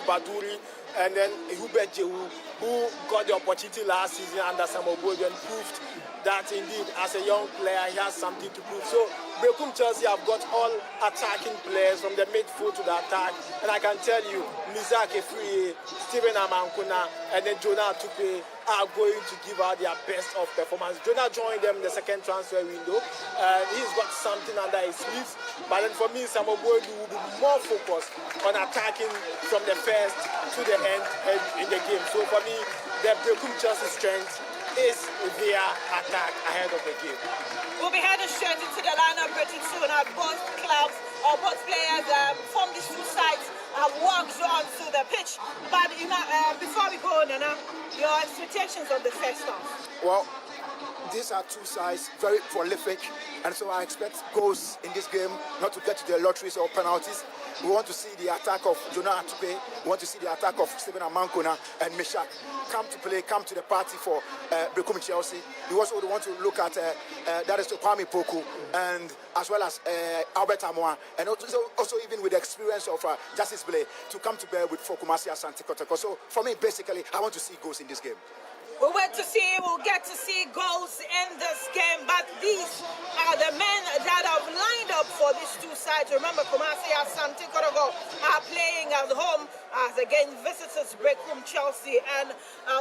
Baduri, and then Hubert Jehu, who got the opportunity last season under Samuel Boyd and proved that indeed as a young player he has something to prove. So Berekum Chelsea have got all attacking players from the midfield to the attack, and I can tell you Mizak Efrie, Stephen Amankuna, and then Jonah Tupe are going to give out their best of performance. Jonah joined them in the second transfer window. He's got something under his sleeves, but then for me Samuel Boyd will be more focused on attacking from the first to the end in the game. So for me, the Berekum Chelsea strength is their attack ahead of the game. We'll be heading straight into the lineup pretty soon. Both clubs or both players from these two sides have walked onto the pitch. But before we go on, your expectations of the first half? Well, these are two sides very prolific, and so I expect goals in this game, not to get to the lotteries or penalties. We want to see the attack of Jonah Atupe. We want to see the attack of Stephen Amankona and Meshach come to play, come to the party for Berekum Chelsea. We also want to look at that is Kwame Poku, and as well as Albert Amoa, and also even with the experience of Justice Blay to come to bear with Kumasi Asante Kotoko. So for me, basically, I want to see goals in this game. We'll get to see goals in this game, but these are the men that have lined up for these two sides. Remember, Kumasi Asante Kotoko are playing at home as against visitors Berekum Chelsea, and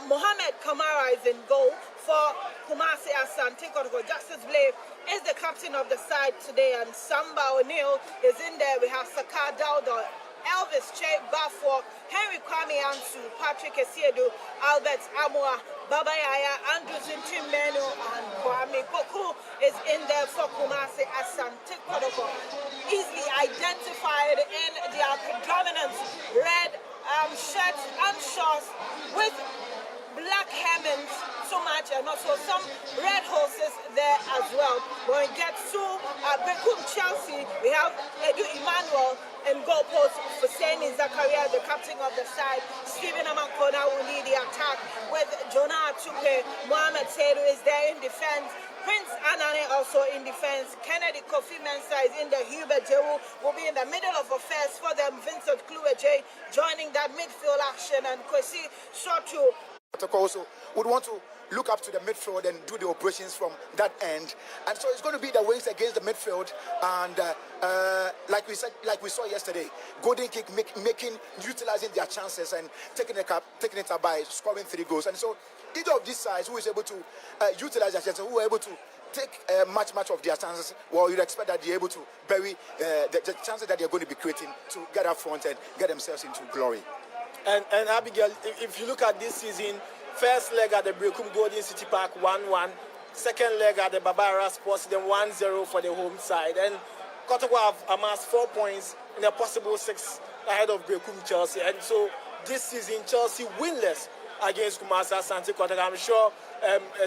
Mohamed Kamara is in goal for Kumasi Asante Kotoko. Justice Blay is the captain of the side today, and Samba O'Neill is in there. We have Saka Dauda, Elvis Che Bafo, Henry Kwame Ansu, Patrick Esiedu, Albert Amoa, Baba Yaya, Andrew Zintimeno, and Kwame Poku is in there for Kumasi Asante Kotoko. Easily identified in their predominant red shirts and shorts with black hemmings so much, and also some red horses there as well. When we get to Berekum Chelsea, we have Edu Emmanuel in goalpost for Seni Zakaria, the captain of the side. Stephen Amankona will lead the attack with Jonah Atupe. Mohamed Seidu is there in defense. Prince Anane also in defense. Kennedy Kofi Mensah is in the Hubert Jehu will be in the middle of affairs for them. Vincent Klueje joining that midfield action, and Kwesi Shotu also would want to look up to the midfield and do the operations from that end, and so it's going to be the wings against the midfield, and like we saw yesterday, Golden Kick utilizing their chances and taking it up by scoring 3 goals. And so either of these sides who is able to utilize their chances, who are able to take much of their chances, well, you'd expect that they're able to bury the chances that they're going to be creating to get up front and get themselves into glory. And Abigail, if you look at this season, first leg at the Berekum Golden City Park 1-1, second leg at the Barbara Sports, then 1-0 for the home side. And Kotoko have amassed 4 points in a possible 6 ahead of Berekum Chelsea. And so this season, Chelsea winless against Kumasi Asante Kotoko. I'm sure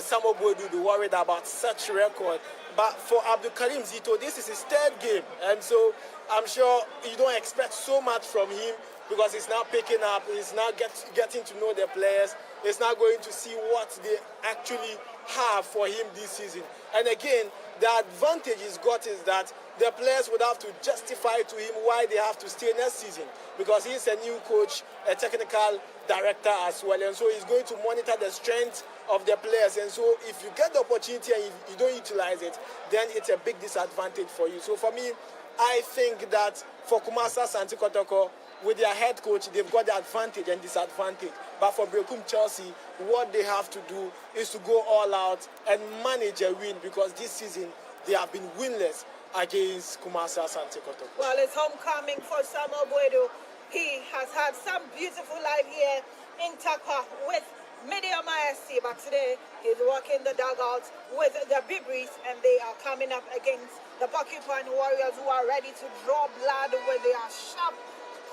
Samuel Boyd will be worried about such record. But for Abdul Karim Zito, this is his 3rd game. And so I'm sure you don't expect so much from him, because he's now picking up, he's now getting to know the players, he's now going to see what they actually have for him this season. And again, the advantage he's got is that the players would have to justify to him why they have to stay next season, because he's a new coach, a technical director as well, and so he's going to monitor the strength of the players. And so if you get the opportunity and you don't utilize it, then it's a big disadvantage for you. So for me, I think that for Kumasi Asante Kotoko, with their head coach, they've got the advantage and disadvantage. But for Berekum Chelsea, what they have to do is to go all out and manage a win, because this season they have been winless against Kumasi Asante Kotoko. Well, it's homecoming for Samuel Boyd. He has had some beautiful life here in Takwa with medium ISC, but today he's walking the dugout with the Bibris, and they are coming up against the Porcupine Warriors, who are ready to draw blood with their sharp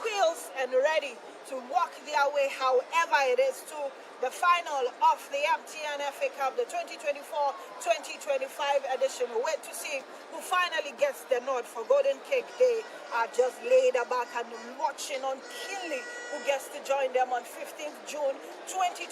quills and ready to walk their way, however it is, to the final of the MTN FA Cup, the 2024-2025 edition. We wait to see who finally gets the nod for Golden Cake. They are just laid back and watching on keenly who gets to join them on 15th June 2025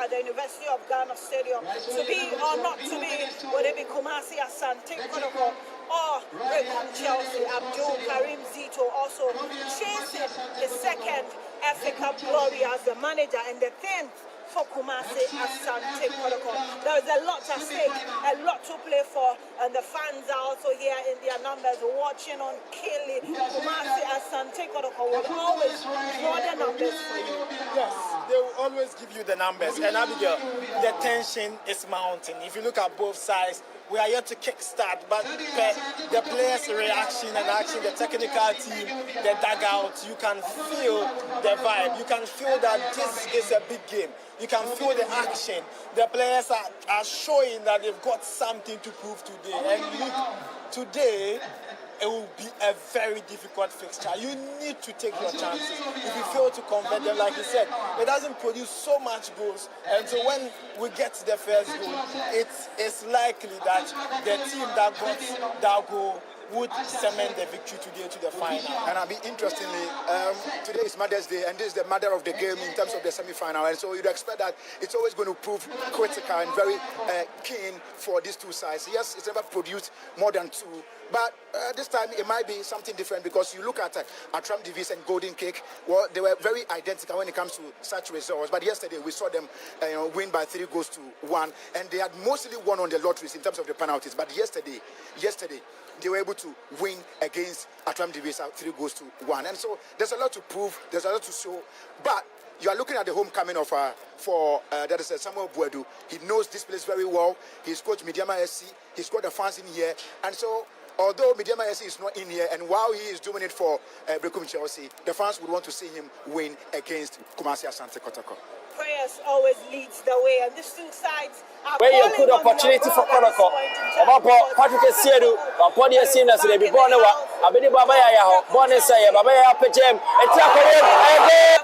at the University of Ghana Stadium. To be or not to be, would it be Kumasi Asante Kotoko or Berekum Chelsea? Abdul Karim Zito also chasing his second FA Cup glory as the manager, and the 10th for Kumasi Asante Kotoko. There is a lot at stake, a lot to play for, and the fans are also here in their numbers watching on Kili. Kumasi Asante Kotoko will always draw the numbers for you. Yes, they will always give you the numbers. And Abigail, the tension is mounting. If you look at both sides, we are yet to kickstart, but the players' reaction and action, the technical team, the dugout, you can feel the vibe. You can feel that this is a big game. You can feel the action. The players are showing that they've got something to prove today. And look, today, it will be a very difficult fixture. You need to take your chances. If you fail to convert them, like you said, it doesn't produce so much goals. And so when we get to the first goal, it's likely that the team that got that goal would cement the victory today to the final. And I mean, interestingly, today is Mother's Day, and this is the mother of the game in terms of the semi-final. And so you'd expect that it's always going to prove critical and very keen for these two sides. Yes, it's never produced more than two, but this time it might be something different because you look at Atram Davis and Golden Cake. Well, they were very identical when it comes to such results. But yesterday we saw them win by 3-1, and they had mostly won on the lotteries in terms of the penalties. But yesterday, they were able to win against Atram Davis 3-1. And so there's a lot to prove, there's a lot to show. But you are looking at the homecoming of that is Samuel Buedu. He knows this place very well. He's coached Midiama SC. He's got the fans in here. And so although Midiama SC is not in here, and while he is doing it for Berekum Chelsea, the fans would want to see him win against Kumasi Asante Kotoko. Prayers always leads the way, and these two sides are where you good opportunity for Kotoko. About Patrick Siedu, upon your seniors, they be born a bit Baba Yaho, born and say, Baba Yapajem, and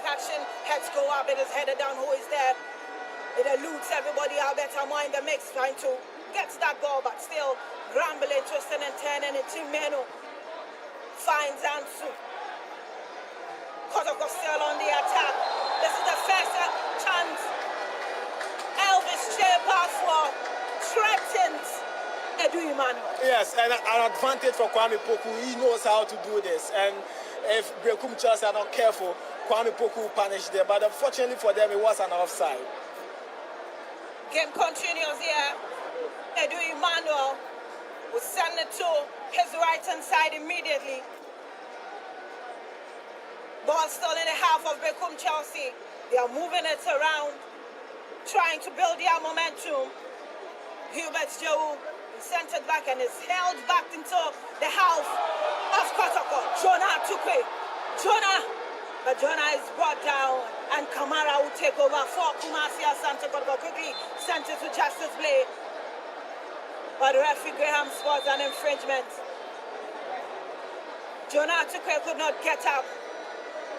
action, heads go up, it is headed down. Who is there? It eludes everybody out there. Tamwa in the mix, trying to get to that goal, but still grumbling, twisting and turning. And Timeno finds Ansu. Kotoko still on the attack. This is the first chance. Elvis Chepaswa threatens Edu Emmanuel. Yes, and an advantage for Kwame Poku. He knows how to do this. And if Berekum Chelsea are not careful, Kwame Poku will punish them. But unfortunately for them, it was an offside. Game continues here. Edu Emmanuel will send it to his right-hand side immediately. Ball still in the half of Berekum Chelsea. They are moving it around, trying to build their momentum. Hubert Joe sent it back and is held back into the half of Kotoko. Jonah took it. But Jonah is brought down, and Kamara will take over for Kumasi Asante Kotoko. Quickly sent it to Justice Blade. But referee Graham spots an infringement. Jonah Tukwe could not get up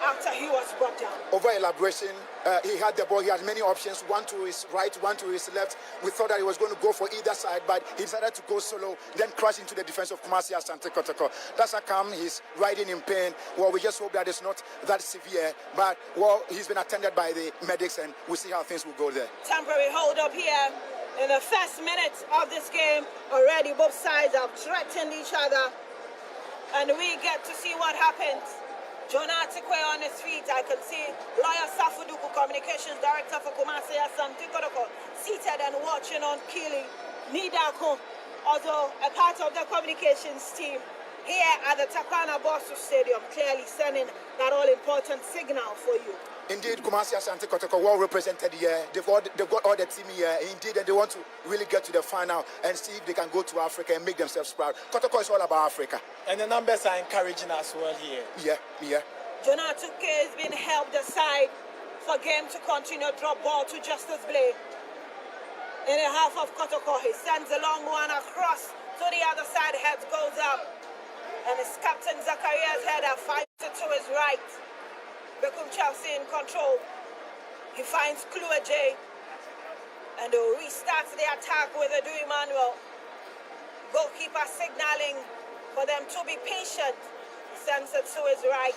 after he was brought down. Over elaboration, he had the ball, he had many options, one to his right, one to his left. We thought that he was going to go for either side, but he decided to go solo, then crash into the defense of Kumasi Asante Kotoko. That's how come he's riding in pain. Well, we just hope that it's not that severe, but well, he's been attended by the medics, and we'll see how things will go there. Temporary hold up here in the first minute of this game. Already both sides have threatened each other, and we get to see what happens. Jonah Tikwe on his feet. I can see Lawyer Safuduku, Communications Director for Kumasi Asante Kotoko, seated and watching on Kili. Nidako, also a part of the communications team here at the Takwana Bosu Stadium, clearly sending that all-important signal for you. Indeed, Kumasi Asante Kotoko well represented here. They've got all the team here. Indeed, and they want to really get to the final and see if they can go to Africa and make themselves proud. Kotoko is all about Africa. And the numbers are encouraging as well here. Yeah. Jonah Tuke has been helped aside for game to continue. Drop ball to Justice Blade. In the half of Kotoko, he sends a long one across to the other side. Head goes up. And his captain Zachariah's header finds it to his right. Berekum Chelsea in control. He finds Klue J. And restarts the attack with Edu Emmanuel. Goalkeeper signaling for them to be patient. He sends it to his right.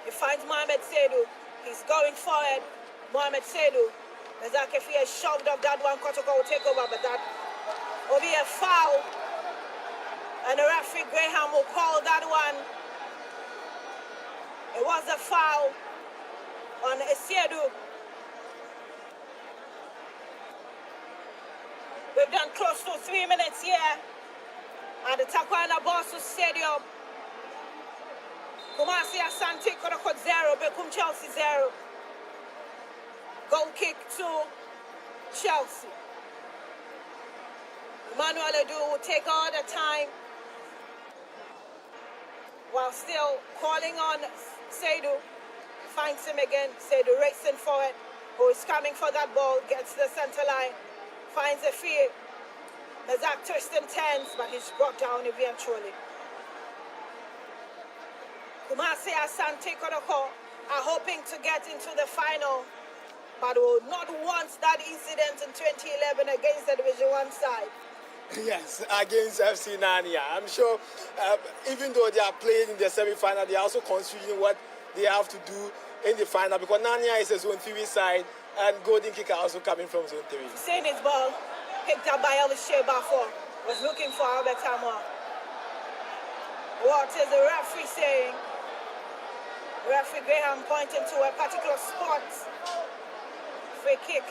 He finds Mohamed Seydou. He's going forward. Mohamed Seydou. Zakefi has shoved up that one. Kotoko will take over, but that will be a foul. And the referee Graham will call that one. It was a foul. foul on Esiedu. We've done close to 3 minutes here at the Takwana Bosu Stadium. Kumasi Asante Kotoko 0, Berekum Chelsea 0. Goal kick to Chelsea. Emmanuel Edu will take all the time while still calling on Seidu. Finds him again. Seidu racing forward. Who is coming for that ball. Gets the center line. Finds a field. Mazak twists and turns, but he's brought down eventually. Kumasi Asante Kotoko are hoping to get into the final, but will not want that incident in 2011 against the Division 1 side. Yes, against FC Nania. I'm sure even though they are playing in the semi-final, they are also considering what they have to do in the final, because Nania is a zone 3 side and Golden Kicker also coming from zone 3. Seeing his ball picked up by Elvis Shebafo, was looking for Albert Tamwa. What is the referee saying? Referee Graham pointing to a particular spot. Free kick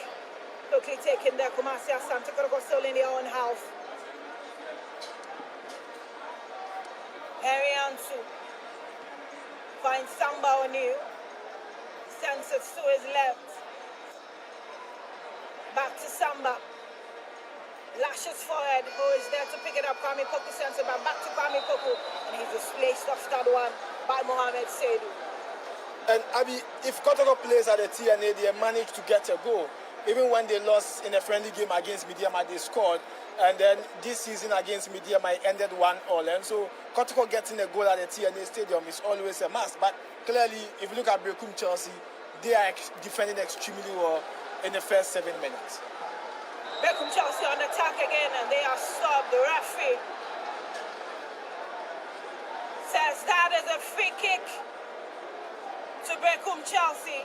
quickly taken there. Kumasi Asante Kotoko still in their own half. Harry Ansu finds Samba O'Neill. Sends it to his left. Back to Samba. Lashes forward. Who is there to pick it up? Kwame Poku sends it back to Kwame Poku. And he's displaced off that one by Mohamed Seidu. And Abi, if Kotoko plays at the TNA, they managed to get a goal. Even when they lost in a friendly game against Midiama, they scored. And then this season against Midiama, it ended 1-1. And so Kotoko getting a goal at the TNA Stadium is always a must. But clearly, if you look at Berekum Chelsea, they are defending extremely well in the first 7 minutes. Berekum Chelsea on attack again, and they are stopped. The referee says that is a free kick to Berekum Chelsea.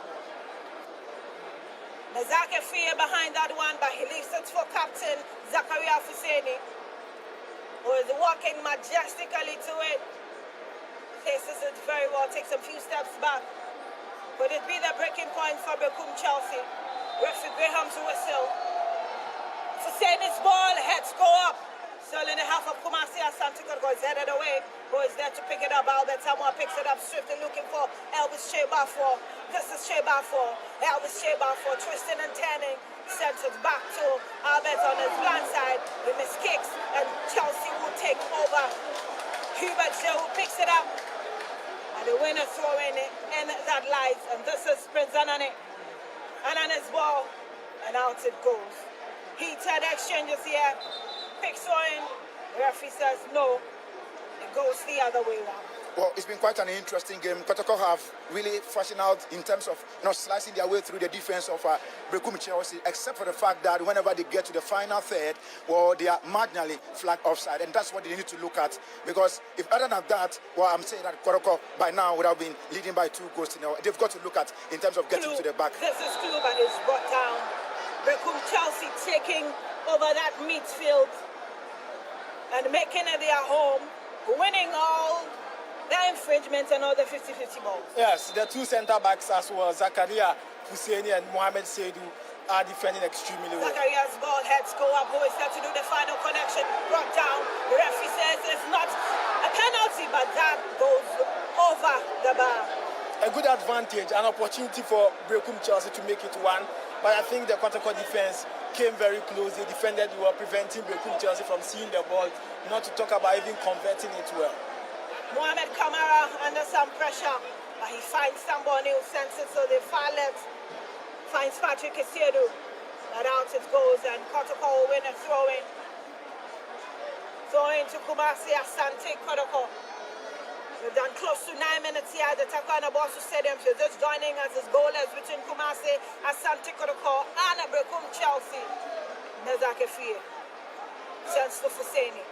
Nazake Fia behind that one, but he leaves it for Captain Zakaria Fuseni, who is walking majestically to it. Faces it very well, takes a few steps back. Would it be the breaking point for Berekum Chelsea? Referee Graham's whistle. Fuseni's ball, heads go up. Still in the half of Kumasi Asante Kotoko is headed away. Who is there to pick it up? Albert Tamwa picks it up swiftly, looking for Elvis Shebafo. This is Shebafo. Elvis Shebafo twisting and turning. Sends it back to Albert on his blind side. He missed kicks, and Chelsea will take over. Hubert Joe picks it up. And the winner throwing it in that lies. And this is Prince Anane. Anane's ball. And out it goes. Heated exchanges here. Picks throwing. The referee says no. It goes the other way around. Well, it's been quite an interesting game. Kotoko have really fashioned out in terms of slicing their way through the defense of Berekum Chelsea, except for the fact that whenever they get to the final third, well, they are marginally flagged offside, and that's what they need to look at. Because if other than that, well, I'm saying that Kotoko by now would have been leading by 2 goals to 0. They've got to look at in terms of getting to the back. This is Clue, but it's brought down. Berekum Chelsea taking over that midfield and making it their home, winning all the infringements and all the 50-50 balls. Yes, the 2 centre-backs as well, Zakaria Husseini and Mohamed Seidu, are defending extremely well. Zakaria's ball, heads go up. Who is there to do the final connection? Brought down. The referee says it's not a penalty, but that goes over the bar. A good advantage, an opportunity for Berekum Chelsea to make it 1. But I think the Kotoko defense came very close. They defended well, preventing Berekum Chelsea from seeing the ball, not to talk about even converting it well. Mohamed Kamara under some pressure, but he finds somebody who sends it to the far left. Finds Patrick Esiedu. But out it goes, and Kotoko will win a throw-in. Throw-in to Kumasi Asante Kotoko. We've done close to 9 minutes here at the Takwana Bosu Stadium. So just joining us as goalless between Kumasi Asante Kotoko and Berekum Chelsea. Nazake Fia sends to Fuseni.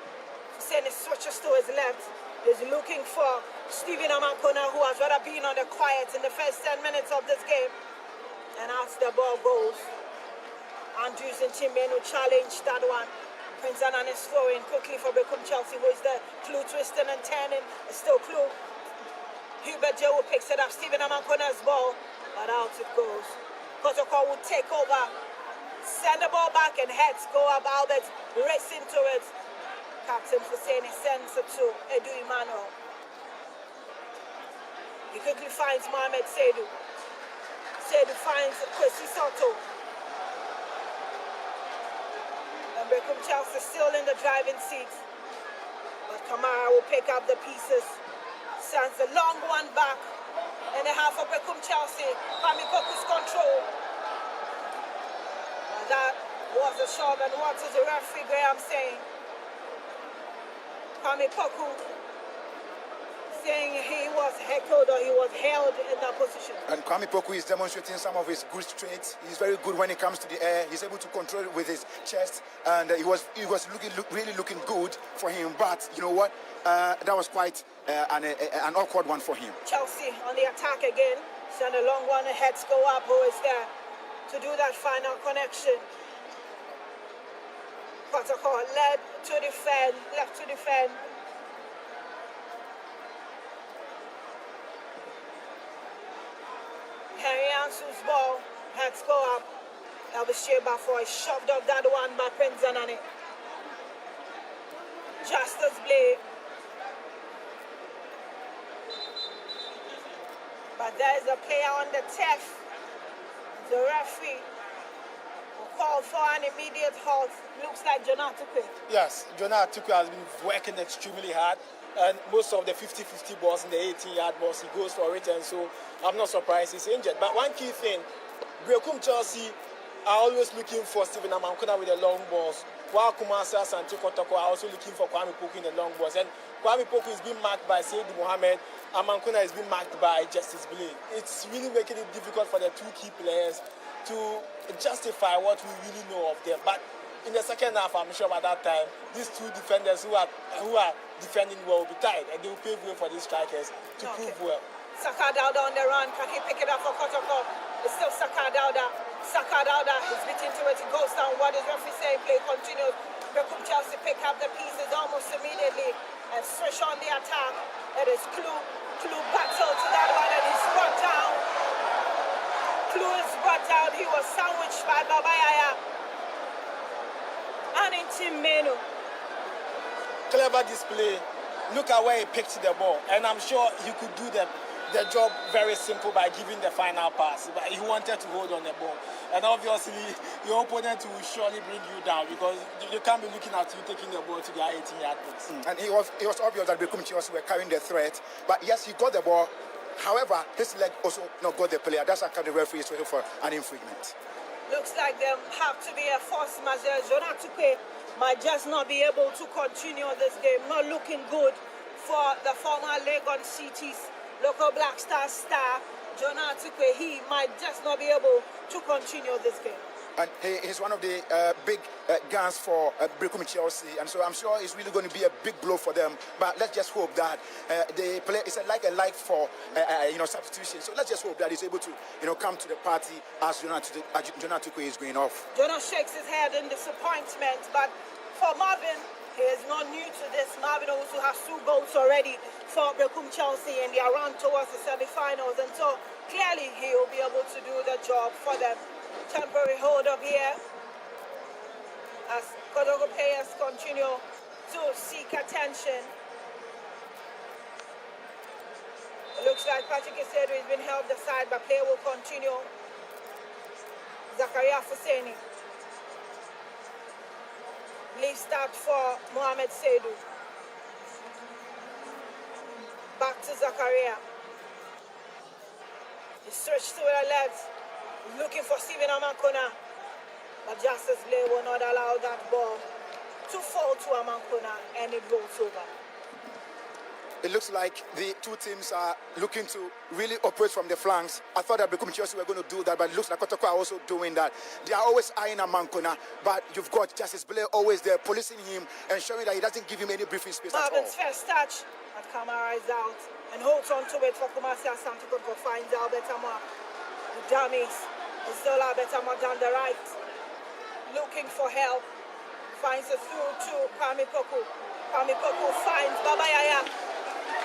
Fuseni switches to his left. He's looking for Stephen Amankona, who has rather been on the quiet in the first 10 minutes of this game. And as the ball goes, Andrews and Chimbenu challenge that one. Prince Anan is throwing quickly for Berekum Chelsea, who is the Clue twisting and turning. It's still Clue. Hubert Joe picks it up. Stephen Amankona's ball, but out it goes. Kotoko will take over. Send the ball back and heads go up. Albert racing to it. Captain Fuseni sends it to Edu Emmanuel. He quickly finds Mohamed Seydou. Seydou finds Kwesi Soto. And Berekum Chelsea still in the driving seat. But Kamara will pick up the pieces. Sends the long one back. And the half of Berekum Chelsea. Pamikoku's control. And that was a shot. And what is the referee Graham saying? Pamikoku saying he was heckled or he was held in that position. And Kwame Poku is demonstrating some of his good traits. He's very good when it comes to the air. He's able to control it with his chest, and he was really looking good for him. But you know what? That was quite an awkward one for him. Chelsea on the attack again. Send a long one. Heads go up. Who is there to do that final connection? Kotoko led to defend, left to defend. Henry Ansu's ball, heads go up. Elvis Shebafoy shoved up that one by Prince Zanani. Justice Blade. But there's a player on the turf. The referee will call for an immediate halt. Looks like Jonathan. Yes, Jonathan has been working extremely hard. And most of the 50-50 balls in the 18-yard balls, he goes for it, and so I'm not surprised he's injured. But one key thing, Berekum Chelsea are always looking for Stephen Amankona with the long balls, while Kumasi Asante Kotoko are also looking for Kwame Poku in the long balls. And Kwame Poku is being marked by Seydou Mohamed, Amankona is being marked by Justice Blade. It's really making it difficult for the two key players to justify what we really know of them. But in the second half, I'm sure by that time, these two defenders who are defending well will be tired, and they will pave way for these strikers to prove well. Saka Dauda on the run. Can he pick it up for Kotoko? It's still Saka Dauda. Saka Dauda is beaten to it. It goes down. What is referee saying? Play continues. Berekum Chelsea pick up the pieces almost immediately and switch on the attack. It is Clue. Clue battle to that one, and he's brought down. Clue is brought down. He was sandwiched by Babayaya. And in Team Menu. Clever display. Look at where he picked the ball, and I'm sure he could do the job very simple by giving the final pass. But he wanted to hold on the ball, and obviously your opponent will surely bring you down because you can't be looking at you taking the ball to their 18-yard box. And it was obvious that Berekum Chelsea were carrying the threat. But yes, he got the ball. However, his leg also not got the player. That's how the referee is waiting for an infringement. Looks like there have to be a force majeure. Jonathan might just not be able to continue this game. Not looking good for the former Legon City's local Black Star star, Jonathan. He might just not be able to continue this game. And he is one of the big guns for Berekum Chelsea, and so I'm sure it's really going to be a big blow for them. But let's just hope that they play. It's like a light for substitution. So let's just hope that he's able to come to the party as Jonathan is going off. Jonathan shakes his head in disappointment, but for Marvin, he is not new to this. Marvin also has 2 goals already for Berekum Chelsea, and they are run towards the semi-finals, and so clearly he will be able to do the job for them. Temporary hold up here as Kotoko players continue to seek attention. It looks like Patrick Isedu has been held aside, but play will continue. Zakaria Fuseni. Leave start for Mohamed Seydou. Back to Zakaria. He switched to the left. Looking for Stephen Amankona, but Justice Blade will not allow that ball to fall to Amankona, and it rolls over. It looks like the two teams are looking to really operate from the flanks. I thought that Berekum Chelsea were going to do that, but it looks like Kotoko are also doing that. They are always eyeing Amankona, but you've got Justice Blade always there, policing him, ensuring that he doesn't give him any breathing space Marvin's at all. first touch, but Kamara is out and holds on to it for Kumasi Asante Kotoko, finds Albert Amwa. The dummies. It's still Albert Amwa down the right, looking for help. Finds it through to Kwame Poku. Kwame Poku finds Babayaya.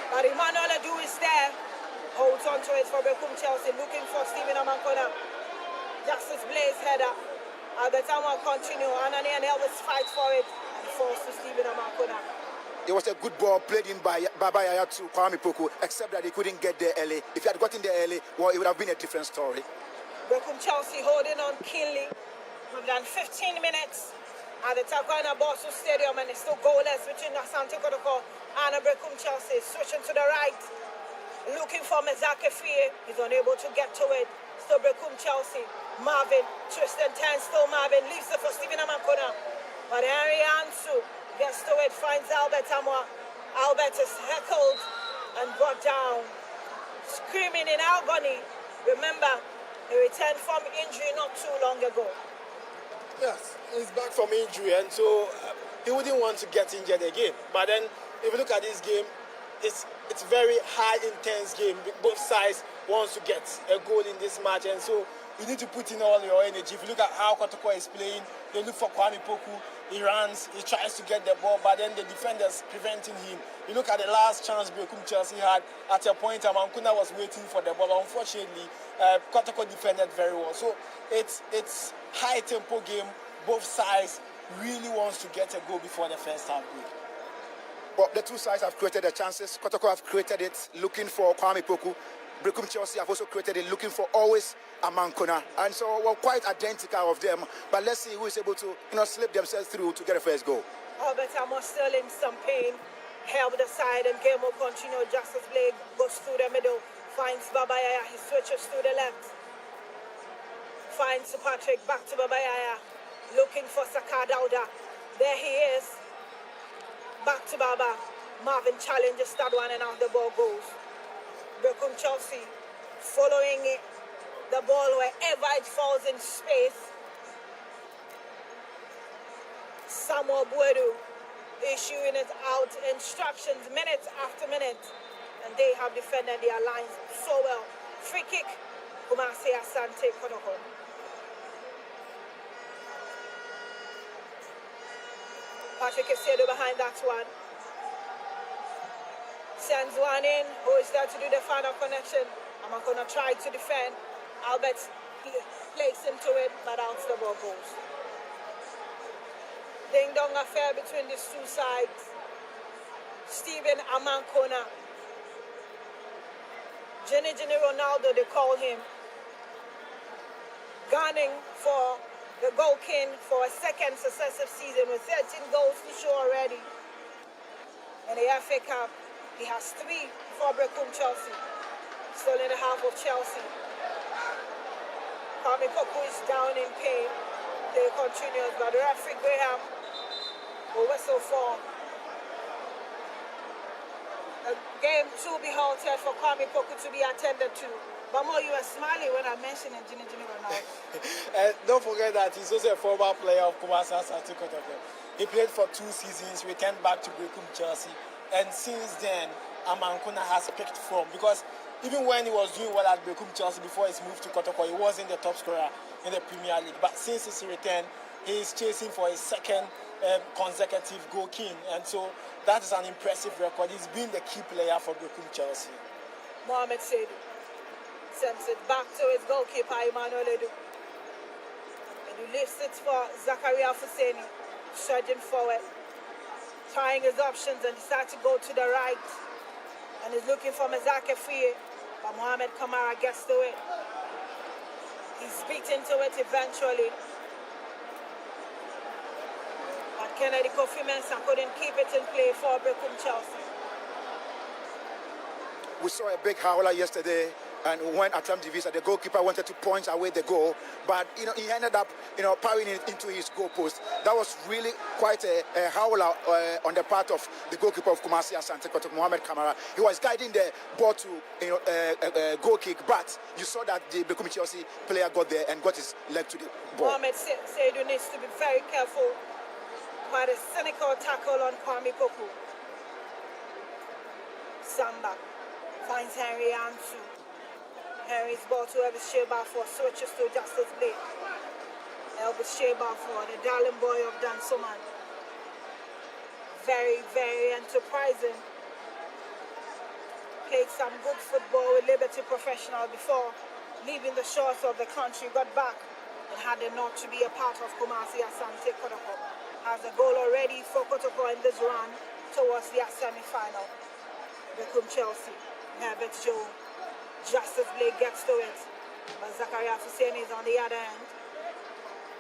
But Emmanuel Adu is there. Holds on to it for Berekum Chelsea, looking for Stephen Amankona. Justice Blaze header. Albert Amwa continue. Anani and Elvis fight for it. And falls to Stephen Amankona. It was a good ball played in by Baba Yaya to Kwame Poku, except that he couldn't get there early. If he had gotten there early, well, it would have been a different story. Berekum Chelsea holding on keenly. We've done 15 minutes at the Takwina Bosso Stadium, and it's still goalless between Asante Kotoko and Berekum Chelsea. Switching to the right, looking for Mezake Fie. He's unable to get to it. Still Berekum Chelsea. Marvin, twist and turn, still Marvin. Leaves it for Stephen Amankona. But Henry Ansu gets to it, finds Albert Amwa. Albert is heckled and brought down, screaming in agony. Remember, he returned from injury not too long ago. Yes, he's back from injury, and so he wouldn't want to get injured again. But then, if you look at this game, it's very high intense game. Both sides wants to get a goal in this match, and so you need to put in all your energy. If you look at how Kotoko is playing, they look for Kwame Poku. He runs, he tries to get the ball, but then the defenders preventing him. You look at the last chance Berekum Chelsea had. At a point, Amankuna was waiting for the ball. Unfortunately, Kotoko defended very well. So it's high tempo game. Both sides really wants to get a goal before the first half break. Well, the two sides have created the chances. Kotoko have created it, looking for Kwame Poku. Berekum Chelsea have also created it, looking for always Amankona. And so we're quite identical of them. But let's see who is able to slip themselves through to get a first goal. Albert Amos still in some pain. Help the side and game will continue. Justice Blake goes through the middle. Finds Babayaya. He switches to the left. Finds Patrick. Back to Babayaya. Looking for Saka Dauda. There he is. Back to Baba. Marvin challenges that one and out the ball goes. Berekum Chelsea following it, the ball wherever it falls in space. Samuel Buedu issuing it out, instructions minute after minute, and they have defended their lines so well. Free kick, Kumasi Asante Kotoko. Patrick Esedo behind that one. Sends one in, who is there to do the final connection. Amankona tried to defend. Albert plays into it, but out the ball goes. Ding dong affair between these two sides. Stephen Amankona. Jenny Ronaldo, they call him. Gunning for the goal king for a second successive season with 13 goals to show already. In the FA Cup, he has 3 for Berekum Chelsea. Still in the half of Chelsea. Kwame Poku is down in pain. Play continues, but the referee Graham will whistle for a game to be halted for Kwame Poku to be attended to. But more, you were smiling when I mentioned Jenny Ronaldo. And don't forget that he's also a former player of Kumasi Asante Kotoko. He played for 2 seasons, returned back to Berekum Chelsea. And since then, Amankona has picked from, because even when he was doing well at Berekum Chelsea before his move to Kotoko, he wasn't the top scorer in the Premier League. But since his return, he is chasing for his second consecutive goal king. And so that is an impressive record. He's been the key player for Berekum Chelsea. Mohamed Seydou sends it back to his goalkeeper, Emmanuel Edu. And he lifts it for Zakaria Fuseni, surging forward, trying his options and decides to go to the right. And he's looking for Mezake Fie, but Mohamed Kamara gets to it. He's beaten to it eventually. But Kennedy Kofi Mensah couldn't keep it in play for Berekum Chelsea. We saw a big howler yesterday, and when Atam Divisa, the goalkeeper, wanted to point away the goal, but he ended up powering it into his goalpost. That was really quite a howler on the part of the goalkeeper of Kumasi Asante Kotoko, Mohamed Kamara. He was guiding the ball to a goal kick, but you saw that the Berekum Chelsea player got there and got his leg to the ball. Mohamed Seydou needs to be very careful. Quite a cynical tackle on Kwame Poku. Samba finds Henry Ansu. Henry's ball to Elvis Sheba for switches to Justice Blake. Elvis Sheba for the darling boy of Dansoman. Very, very enterprising. played some good football with Liberty Professional before leaving the shores of the country, got back and had the nod to be a part of Kumasi. Asante Kotoko has a goal already for Kotoko in this run towards the semi-final. Berekum Chelsea, Herbert Joe, Justice Blake gets to it, but Zakaria Hussein is on the other end.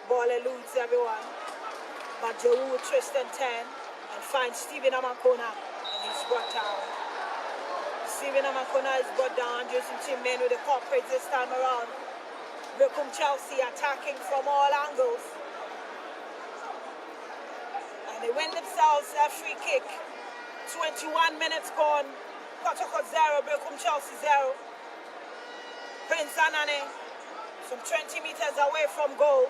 Ball eludes everyone, but Joe twists and turn and finds Stephen Amakona, and he's brought down. Stephen Amakona is brought down using two men with the corporate this time around. Berekum Chelsea attacking from all angles. And they win themselves a free kick. 21 minutes gone. Kotoko 0, Berekum Chelsea 0. Prince Anane, some 20 meters away from goal.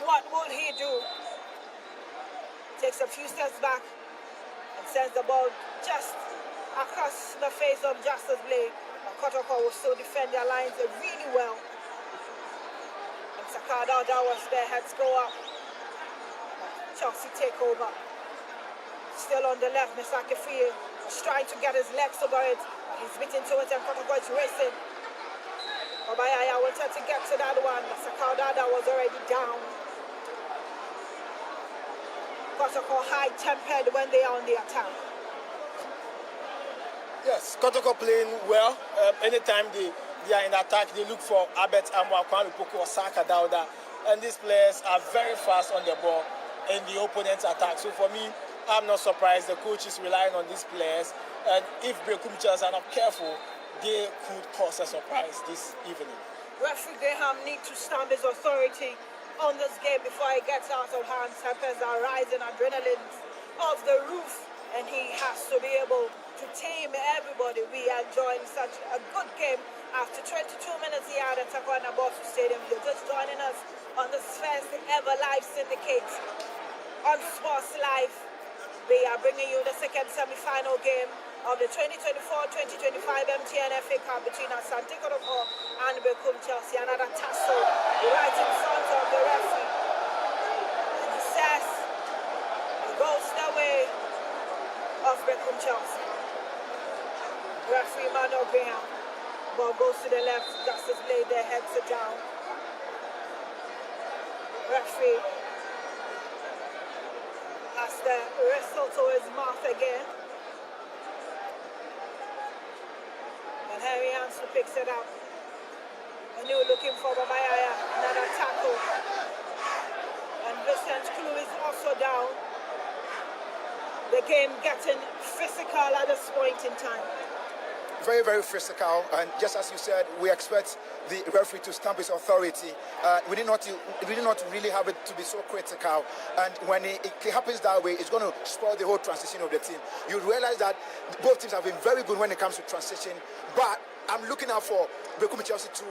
What will he do? Takes a few steps back and sends the ball just across the face of Justice Blake. Kotoko will still defend their lines really well. And Sakada was there, heads go up. Chelsea take over. Still on the left, Misaki Field is trying to get his legs over it. He's beaten to it and Kotoko is racing. Obayaya wanted to get to that one. Sakada was already down. Kotoko high-tempered when they are on the attack. Yes, Kotoko playing well. Anytime they are in attack, they look for Abet Amwa, Kwame Poku, or Saka Dauda. And these players are very fast on the ball in the opponent's attack. So for me, I'm not surprised the coach is relying on these players. And if Berekum Chelsea are not careful, they could cause a surprise this evening. Referee Graham needs to stamp his authority on this game before it gets out of hand. Tempers are rising, adrenaline off the roof, and he has to be able to tame everybody. We are enjoying such a good game. After 22 minutes here at the Taekwondo Bosu Stadium, you're just joining us on this first ever live syndicate on Sports Live. We are bringing you the second semi-final game of the 2024-2025 MTN FA Cup between Asante Kotoko and Berekum Chelsea. Another tussle right in front of the referee. And he says it goes the way of Berekum Chelsea. Referee Manuel Graham. Ball goes to the left. Justice Blade, their heads are down. Referee has the whistle to his mouth again. And Harry Ansel picks it up. And they were looking for Babayaya, another tackle. And Vincent Klu is also down. The game getting physical at this point in time. Very, very physical, and just as you said, we expect the referee to stamp his authority. We did not really have it to be so critical, and when it happens that way, it's going to spoil the whole transition of the team. You realize that both teams have been very good when it comes to transition, but I'm looking out for Berekum Chelsea to,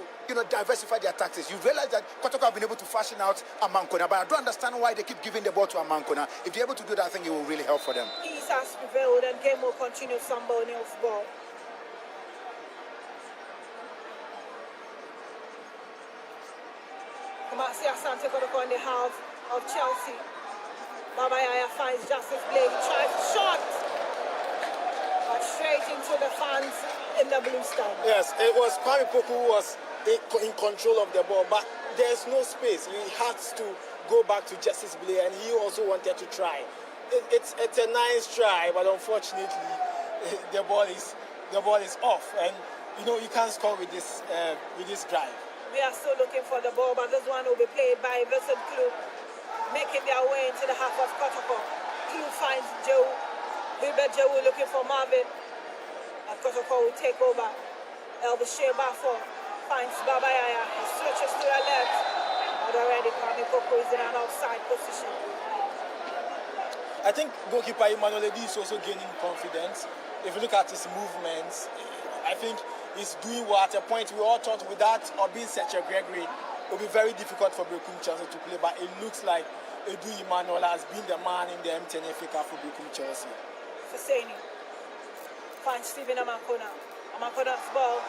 diversify their tactics. You realize that Kotoko have been able to fashion out Amankona, but I don't understand why they keep giving the ball to Amankona. If they're able to do that, I think it will really help for them. Peace has prevailed, and game will continue. Somebody else ball. Kumasi Asante Kotoko on the half of Chelsea. Babayaya finds Justice Blake, tries a shot, but straight into the fans in the blue stand. Yes, it was Kwame Poku who was in control of the ball, but there's no space. He has to go back to Justice Blake, and he also wanted to try. It's a nice try, but unfortunately, the ball is off, and you can't score with this drive. We are still looking for the ball, but this one will be played by Vincent Klu, making their way into the half of Kotoko. Klu finds Joe. Hilbert Joe looking for Marvin. And Kotoko will take over. Elbashir Bafo finds Babayaya. He switches to the left. But already Kwame Poku is in an offside position. I think goalkeeper Emmanuel Edi is also gaining confidence. If you look at his movements, I think he's doing well. At a point, we all thought without Obin Seche Gregory, it would be very difficult for Berekum Chelsea to play, but it looks like Edu Emmanuel has been the man in the MTN FA Cup for Berekum Chelsea. Faseni finds Stephen Amakona. Amakona's ball.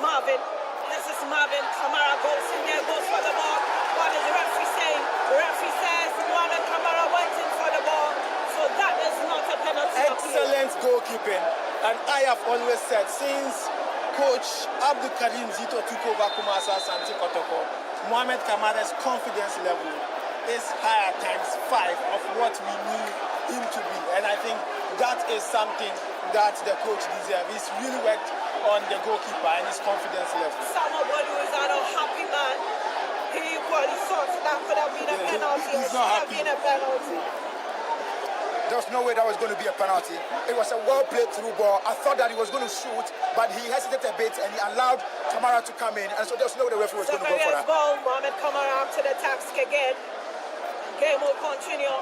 Marvin. This is Marvin. Kamara goes in there, goes for the ball. What is the referee saying? The referee says Mohamed Kamara went in for the ball, so that is not a penalty. Excellent goalkeeping. And I have always said, since Coach Abdul Karim Zito took over Kumasi Asante Kotoko, Mohamed Kamara's confidence level is higher times 5 of what we knew him to be. And I think that is something that the coach deserves. He's really worked on the goalkeeper and his confidence level. Somebody who is not a happy man. He equally thought that could have been a penalty. He's not happy. Been a penalty. There was no way that was going to be a penalty. It was a well-played through ball. I thought that he was going to shoot, but he hesitated a bit and he allowed Kamara to come in. And so there was no way the referee was going to go for that. Ball, Mohamed Kamara up to the task again. Game will continue.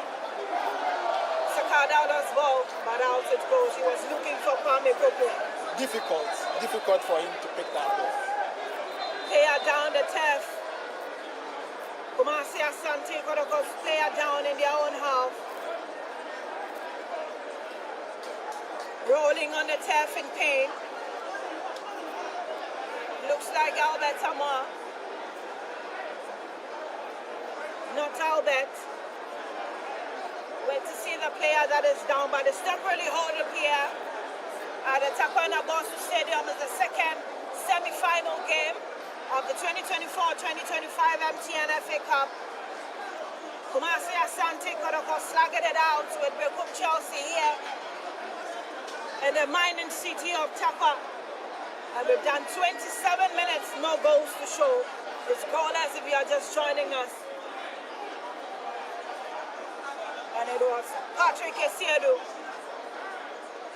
Sakadada's ball, but out it goes. He was looking for Kwame Popo. Difficult for him to pick that ball. Player down the turf. Kumasi Asante Kotoko's player down in their own half. Rolling on the turf in pain. Looks like Albert Amar. Not Albert. Wait to see the player that is down, but it's temporarily holding here at the Takwena Boston Stadium is the second semi-final game of the 2024-2025 MTN FA Cup. Kumasi Asante Kotoko slugged it out with Berekum Chelsea here in the mining city of Takwa. And we've done 27 minutes, no goals to show. It's goalless if you are just joining us. And it was Patrick Esiedu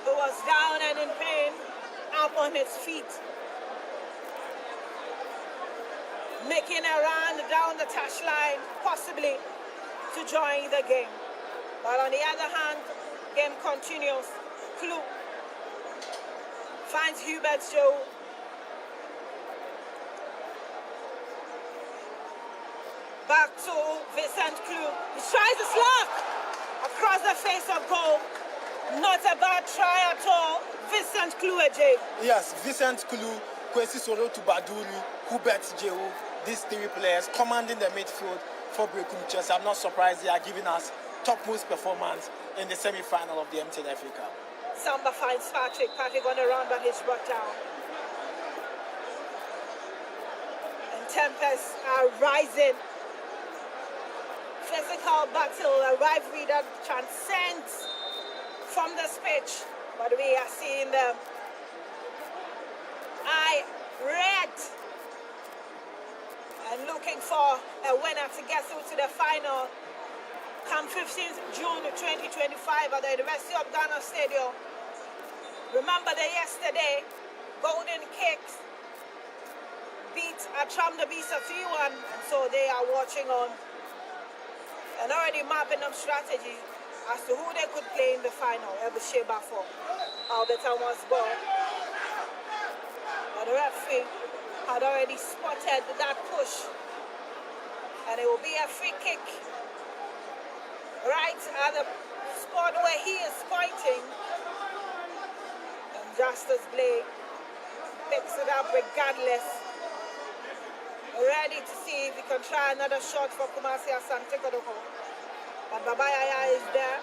who was down and in pain, up on his feet, making a run down the touchline, possibly to join the game. But on the other hand, game continues. Clue finds Hubert Joe. Back to Vincent Clue. He tries a slap across the face of goal. Not a bad try at all. Vincent Clue, AJ. Yes, Vincent Clue, Kwesi Soro to Baduri, Hubert Jehu, these three players commanding the midfield for Berekum Chelsea. I'm not surprised they are giving us topmost performance in the semi-final of the MTN FA Cup. Samba finds Patrick. Patrick on the run, but he's brought down. And tempests are rising. Physical battle, a rivalry that transcends from this pitch. But we are seeing them. Red. And looking for a winner to get through to the final. Come 15th June 2025 at the University of Ghana Stadium. Remember that yesterday, Golden Kicks beat Atram the Beast 3-1, and so they are watching on and already mapping up strategy as to who they could play in the final. Ever Sheba for Albert Amar's ball. But the referee had already spotted that push, and it will be a free kick right at the spot where he is pointing. And Justice Blake picks it up regardless. Ready to see if he can try another shot for Kumasi Asante Kotoko. But Babayaya is there.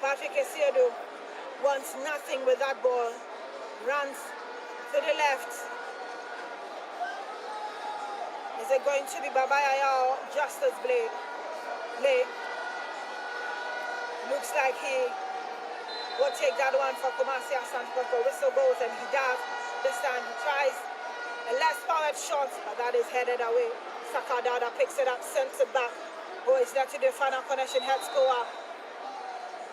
Patrick Esiedu wants nothing with that ball. Runs to the left. Is it going to be Babayaya or Justice Blade? Blade. Looks like he will take that one for Kumasi Asante Kotoko. Whistle goes and he does. This time he tries a less powered shot, but that is headed away. Sakadada picks it up, sends it back. Oh, it's there to the final connection. Heads go up.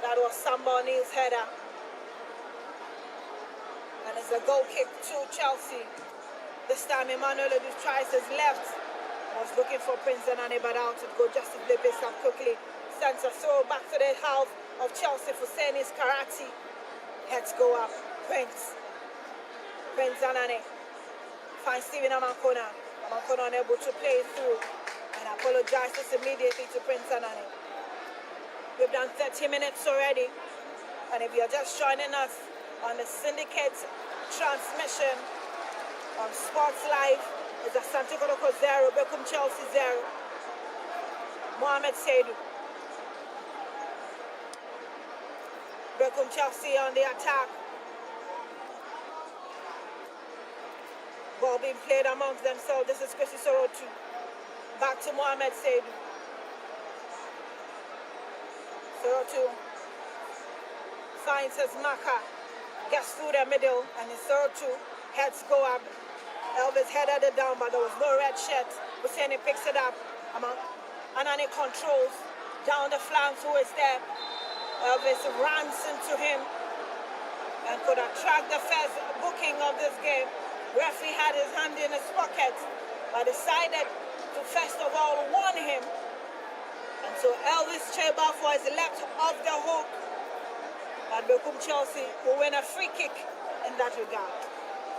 That was Samba O'Neill's header. And it's a goal kick to Chelsea. This time Emmanuel Edu tries his left. Was looking for Prince Anane, but out it goes. Just to flip it up quickly. Sends a throw back to the half of Chelsea for Senis Karate. Heads go up. Prince Anane finds Steven Amankona. Amankona unable to play through and apologizes immediately to Prince Anane. We've done 30 minutes already, and if you're just joining us on the syndicate transmission on Sports Live, it's Asante Kotoko 0, Berekum Chelsea 0. Mohamed Saidu Berekum Chelsea on the attack. Ball being played amongst themselves. This is Chrissy Sorotu. Back to Mohamed Seydou. Sorotu finds his marker. Gets through the middle. And his Sorotu heads go up. Elvis headed it down, but there was no red shirt. Husseini picks it up. Anani controls down the flanks. Who is there? Elvis runs into him and could attract the first booking of this game. Referee had his hand in his pocket, but decided to first of all warn him. And so Elvis Chebafo is left off the hook. But Berekum Chelsea will win a free kick in that regard.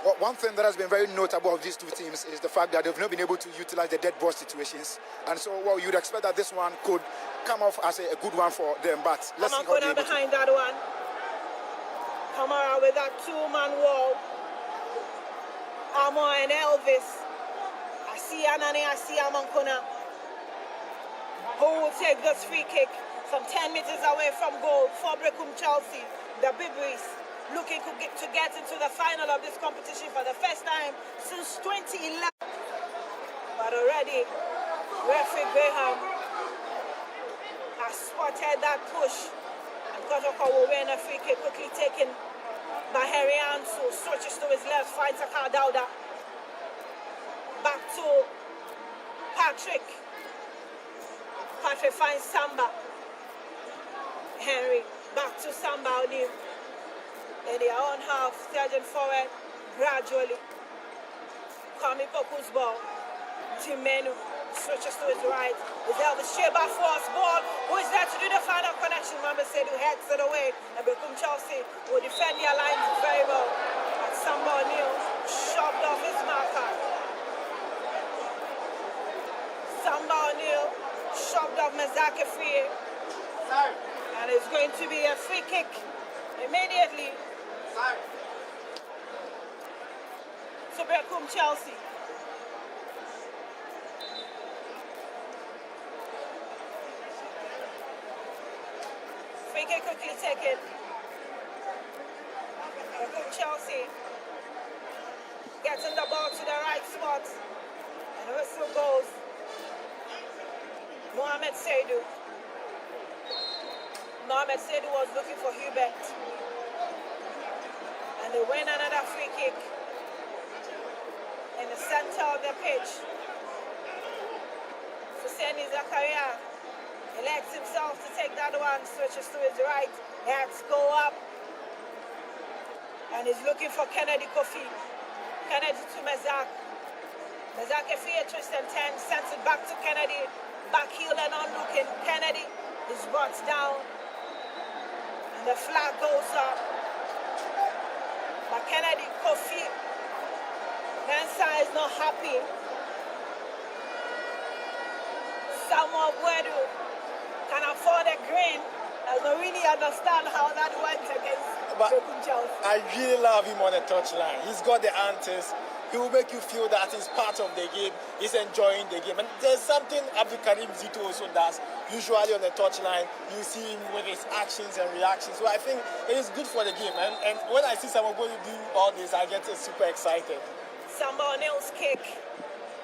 Well, one thing that has been very notable of these two teams is the fact that they've not been able to utilize the dead ball situations. And so, well, you'd expect that this one could come off as a good one for them. But let's see how they're able behind that one. Kamara with that two-man wall. Amo and Elvis. I see Anani, I see Amankona. Who will take this free kick? Some 10 meters away from goal for Berekum Chelsea. The Bibris looking to get into the final of this competition for the first time since 2011. But already, referee Graham has spotted that push. And Kotoko will win a free kick, quickly taken by Harry Ansu. Switches to his left, finds Akar Dauda. Back to Patrick. Patrick finds Samba. Henry, back to Samba O'Neill. In their own half, surging forward gradually. Kwame Poku's ball. Jimenu switches to his right. Is Elvis Chebafo's ball. Who is there to do the final connection? Mohamed Seydou heads it away. And Berekum Chelsea will defend their lines very well. But Samba O'Neill shoved off his marker. Samba O'Neill shoved off Mazake Free. And it's going to be a free kick immediately. To Berekum Chelsea. Free kick quickly taken. Berekum Chelsea getting the ball to the right spot. And the whistle goes. Mohamed Seydou. Mohamed Seydou was looking for Hubert. And they win another free kick in the center of the pitch. Husseini Zakaria elects himself to take that one, switches to his right, heads go up, and he's looking for Kennedy Kofi. Kennedy to Mezak. Mezak a twist and turn, sends it back to Kennedy. Back heel and on looking. Kennedy is brought down, and the flag goes up. But Kennedy Kofi, Nansa is not happy. Samuel Buedu can afford a grin. I don't really understand how that went against Berekum Chelsea. I really love him on the touchline. He's got the antics. He will make you feel that he's part of the game. He's enjoying the game. And there's something Abdul Karim Zito also does. Usually on the touchline, you see him with his actions and reactions. So I think it is good for the game. And when I see someone going to do all this, I get super excited. Samba O'Neill's kick.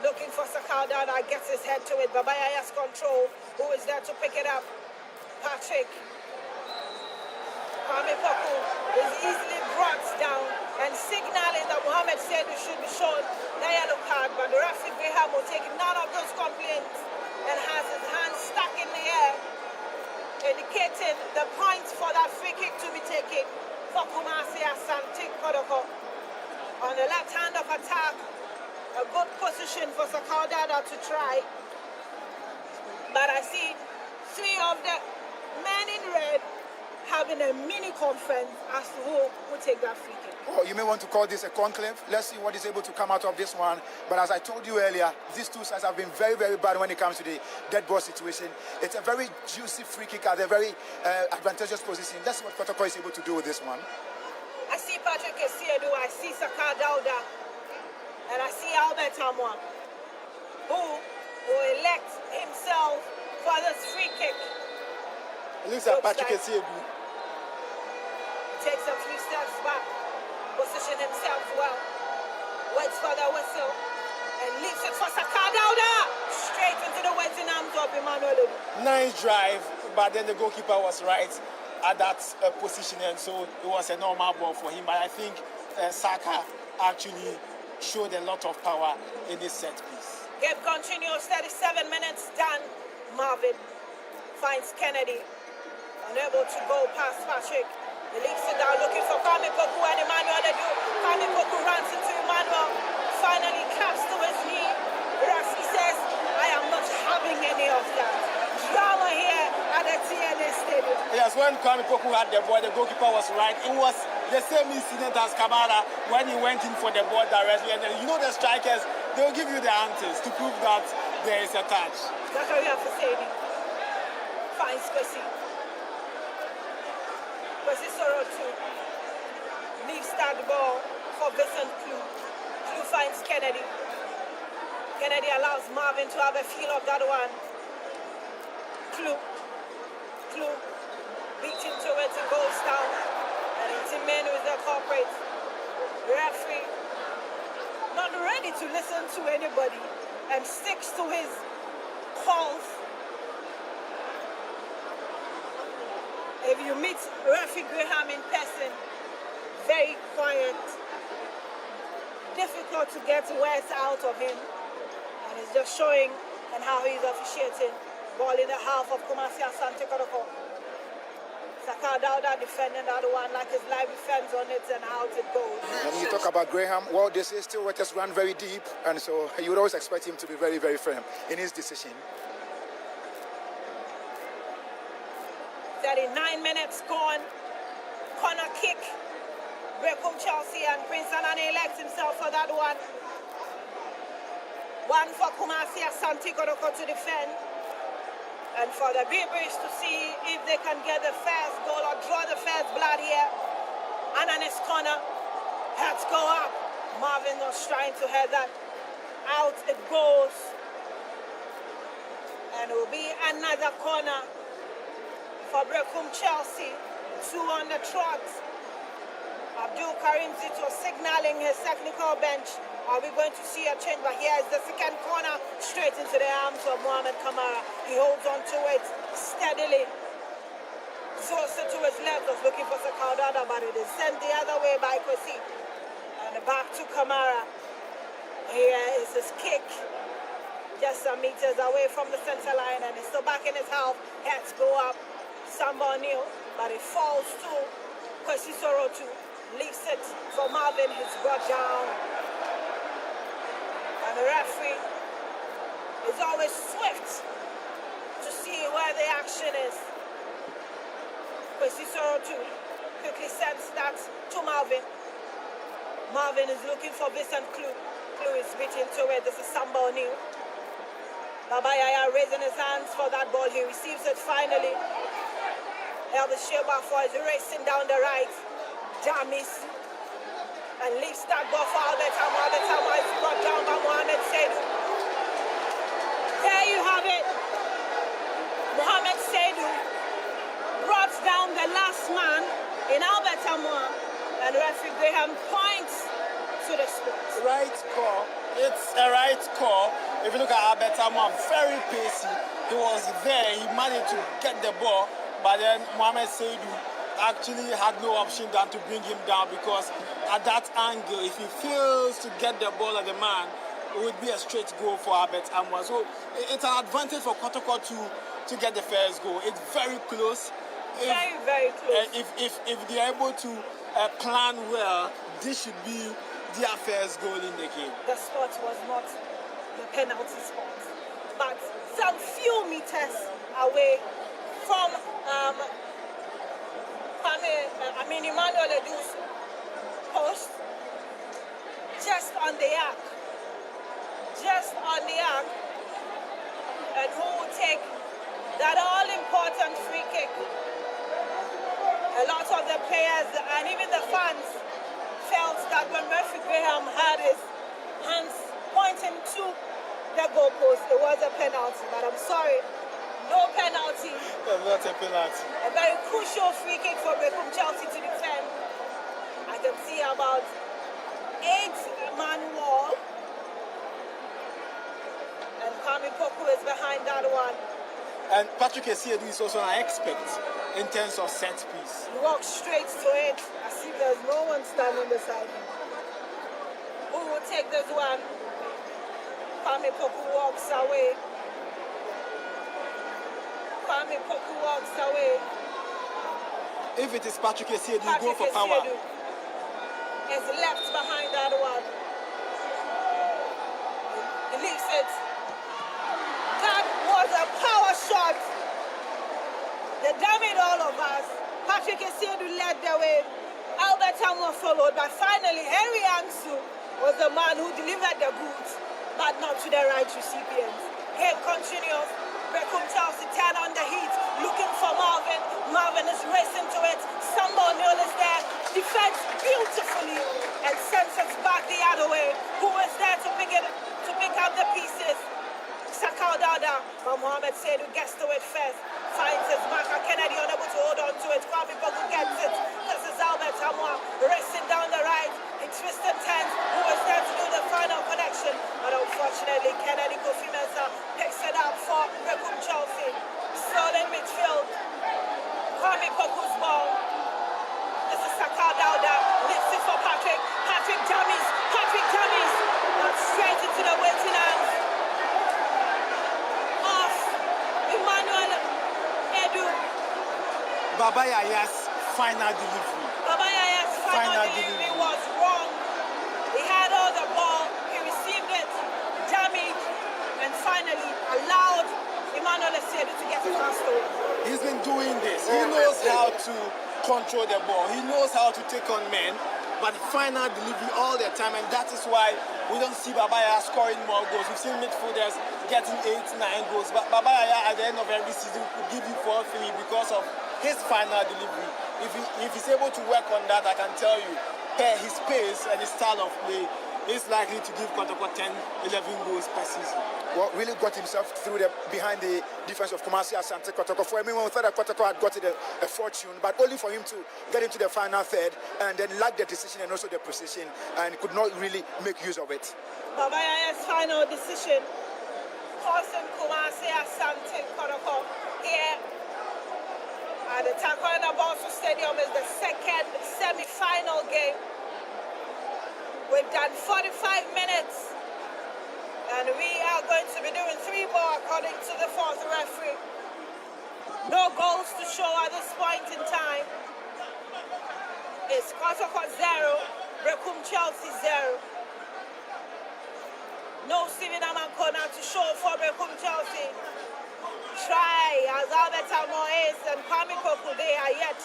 Looking for Sakada that gets his head to it. Babaya has control. Who is there to pick it up? Patrick. Kwame Poku is easily brought down and signaling that Mohamed Seydou should be shown the yellow card, but the referee Graham will take none of those complaints and has his hands stuck in the air, indicating the points for that free kick to be taken for Kumasi Asante Kotoko. On the left hand of attack, a good position for Sakaudada to try, but I see three of the men in red having a mini conference as to who will take that free kick. Oh, you may want to call this a conclave. Let's see what is able to come out of this one. But as I told you earlier, these two sides have been very, very bad when it comes to the dead ball situation. It's a very juicy free kick at a very advantageous position. That's what Kotoko is able to do with this one. I see Patrick Esiedu, I see Saka Dauda, and I see Albert Amwa, who will elect himself for this free kick. It looks like Patrick Esiedu. takes a few steps back, position himself well, waits for the whistle, and leaves it for Sakadauda. Straight into the waiting arms of Emmanuel. Nice drive, but then the goalkeeper was right at that position, and so it was a normal ball for him. But I think Saka actually showed a lot of power in this set piece. Game continues, 37 minutes done. Marvin finds Kennedy, unable to go past Patrick. He leaves it down, looking for Kwame Poku and Emmanuel Edu. Kwame Poku runs into Emmanuel, finally caps to his knee. Raffi says, I am not having any of that. Drama here at the TNA Stadium. Yes, when Kwame Poku had the ball, the goalkeeper was right. It was the same incident as Kamara when he went in for the ball directly. And you know the strikers, they will give you the answers to prove that there is a touch. Zakaria Fasedi finds Kwesi. Kwesi Sorotu leaves that ball for Vincent Klu. Klu finds Kennedy. Kennedy allows Marvin to have a feel of that one. Klu beats into it, it goes down. And it's Menu is the culprit. Referee not ready to listen to anybody and sticks to his calls. If you meet Referee Graham in person, very quiet, difficult to get words out of him, and it's just showing and how he's officiating. Ball in the half of Kumasi Asante Kotoko. Saka Dauda defending the other one like his life defends on it and out it goes. When you talk about Graham, well, they say still waters run very deep, and so you would always expect him to be very, very firm in his decision. 39 minutes gone. Corner kick. Berekum Chelsea and Prince Anane elects himself for that one. One for Kumasi Asante Kotoko to defend. And for the Beavers to see if they can get the first goal or draw the first blood here. Anane's corner. Heads go up. Marvin was trying to head that. Out it goes. And it will be another corner for Berekum Chelsea. 2 on the trot. Abdul Karim Zito signaling his technical bench. Are we going to see a change? But here is the second corner, straight into the arms of Mohamed Kamara. He holds on to it steadily. Zosa to his left was looking for Sakaudada, but it is sent the other way by Kwesi. And back to Kamara. Here is his kick. Just some meters away from the center line, and it's still back in his half. Heads go up. Samba O'Neal, but it falls to Kwesi Sorotu. Leaves it for Marvin. He's brought down. And the referee is always swift to see where the action is. Kwesi Sorotu quickly sends that to Marvin. Marvin is looking for Vincent Klu. Klu is beating to it. This is Samba O'Neal. Baba Yaya raising his hands for that ball. He receives it finally. Elvis Shebafo is racing down the right. Jamis. And leaves that ball for Albert Amwa. Albert Amwa is brought down by Mohamed Seydou. There you have it. Mohamed Seydou brought down the last man in Albert Amwa. And referee Graham points to the spot. Right call. It's a right call. If you look at Albert Amwa, very pacey. He was there. He managed to get the ball. But then Mohamed Seydou actually had no option than to bring him down, because at that angle, if he fails to get the ball at the man, it would be a straight goal for Albert Amwa. So it's an advantage for Kotoko to get the first goal. It's very close. Very, very close. If they're able to plan well, this should be their first goal in the game. The spot was not the penalty spot, but some few meters away from Emmanuel Edu's post, just on the arc, and who will take that all-important free kick. A lot of the players and even the fans felt that when Murphy Graham had his hands pointing to the goalpost, it was a penalty, but I'm sorry. No penalty. Not a penalty. A very crucial free kick for Berekum Chelsea to defend. can see about 8-man wall. And Kwame Poku is behind that one. And Patrick Essiedu is also an expert in terms of set piece. He walks straight to it as if there's no one standing beside him. Who will take this one? Kwame Poku walks away. Kwame Poku walks away. If it is Patrick Essiedu, you go for power. Essiedu is left behind that one. He leaves it. That was a power shot. They damaged all of us. Patrick Essiedu led the way. Albert Hamwa followed, but finally Henry Ansu was the man who delivered the goods, but not to the right recipients. Game continues. Berekum Chelsea turn on the heat, looking for Marvin. Marvin is racing to it. Samba O'Neal is there, defends beautifully, and sends it back the other way. Who is there to pick up the pieces? Sakao Dada, but Mohamed Seydu gets to it first. Finds his marker. Kennedy unable to hold on to it. Kwame Poku gets it. This is Albert Hamwa racing down the right. He twists and turns. Who was there to do the final connection? But unfortunately, Kennedy Kofi Mensah picks it up for Berekum Chelsea. Still in midfield. Kwame Poku's ball. This is Sakao Dada. Lifts it for Patrick. Patrick dummies. Patrick dummies. But straight into the waiting arms. Baba Yaya's final delivery. Baba Yaya's final delivery was wrong. He had all the ball, he received it, damaged, and finally allowed Emmanuel Essiedu to get it past away. He's been doing this. He knows how to control the ball. He knows how to take on men, but final delivery all the time, and that is why we don't see Baba Yaya scoring more goals. We've seen midfielders getting 8-9 goals, but Baba Yaya at the end of every season could give you 4-3 because of his final delivery. If he's able to work on that, I can tell you, his pace and his style of play is likely to give Kotoko 10-11 goals per season. Well, really got himself through behind the defense of Kumasi Asante Kotoko. For everyone who thought that Kotoko had gotten a fortune, but only for him to get into the final third and then lack the decision and also the precision, and could not really make use of it. Baba Yaya's final decision costing Kumasi Asante Kotoko here at the Taekwondo Bosu Stadium is the second semi-final game. We've done 45 minutes and we are going to be doing 3 more according to the 4th referee. No goals to show at this point in time. It's Kotoko 0, Berekum Chelsea 0. No Steven Amankona to show for Berekum Chelsea. Try as Albert Hamwa and Kwame Poku, they are yet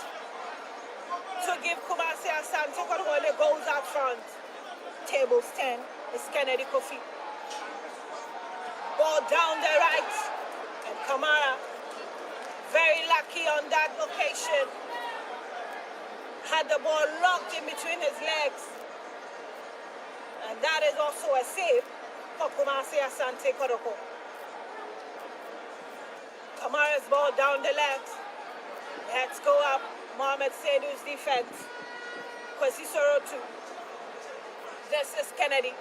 to give Kumasi Asante Kotoko the goals up front. Tables 10 is Kennedy Kofi. Ball down the right, and Kamara very lucky on that location. Had the ball locked in between his legs, and that is also a save for Kumasi Asante Kotoko. Kamara's ball down the left. Let's go up. Mohamed Seydu's defense. Kwesi Sorotu. This is Kennedy.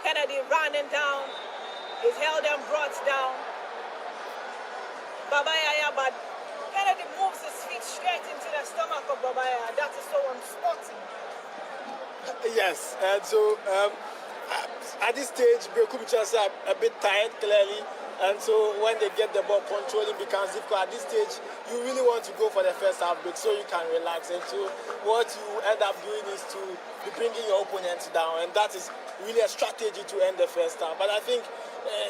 Kennedy running down. He's held and brought down. Baba Yaya, but Kennedy moves his feet straight into the stomach of Baba Yaya. That is so unsporting. Yes, and so at this stage, Berekum Chelsea are a bit tired, clearly. And so when they get the ball, controlling becomes difficult. At this stage, you really want to go for the first half break so you can relax. And so what you end up doing is to be bringing your opponents down. And that is really a strategy to end the first half. But I think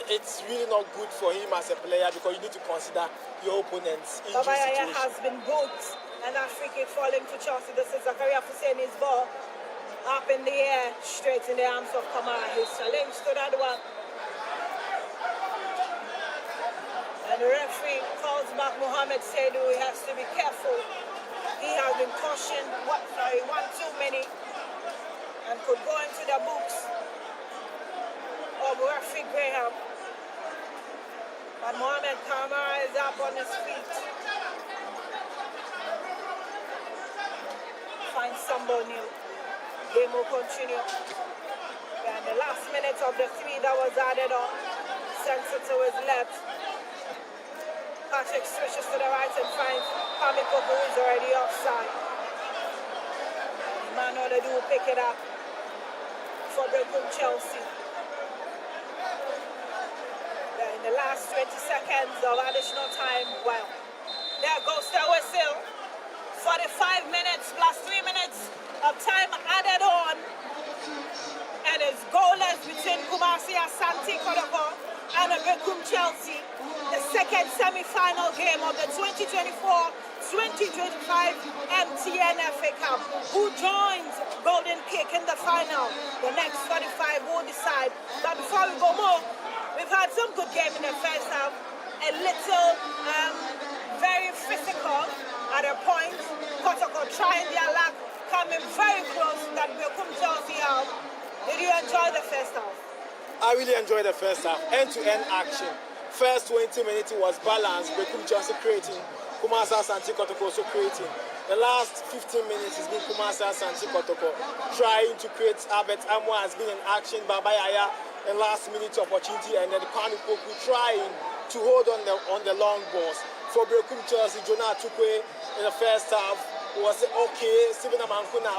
it's really not good for him as a player because you need to consider your opponent's injury Baba Yaya situation. has been booked. And that free kick falling to Chelsea. This is Zakaria Husseini's ball. Up in the air, straight in the arms of Kamara. His challenge to that one. And the referee calls back Mohamed Seydu. He has to be careful. He has been cautioned, one too many, and could go into the books of referee Graham. But Mohamed Kamara is up on his feet. Finds somebody new. Game will continue. And the last minute of the 3 that was added on, sends it to his left. Patrick switches to the right and finds Kamiko, who is already offside. Emmanuel Edu will pick it up for Berekum Chelsea. Then in the last 20 seconds of additional time, well, there goes the whistle. 45 minutes plus 3 minutes of time added on. And it's goalless between Kumasi Asante Kotoko and Berekum Chelsea. The second semi-final game of the 2024-2025 MTN FA Cup. Who joins Golden Kick in the final? The next 45 will decide. But before we go more, we've had some good game in the first half. A little, very physical at a point. Kotoko trying their luck, coming very close that Berekum Chelsea out. Did you enjoy the first half? I really enjoyed the first half. End-to-end action. First 20 minutes was balanced. Berekum Chelsea creating. Kumasi Asante Kotoko also creating. The last 15 minutes has been Kumasi Asante Kotoko trying to create. Albert Amwa has been in action. Baba Yaya in last minute opportunity, and then the Panipoku trying to hold on the long balls. For Berekum Chelsea, Jonah Tukwe in the first half was okay. Stephen Amankuna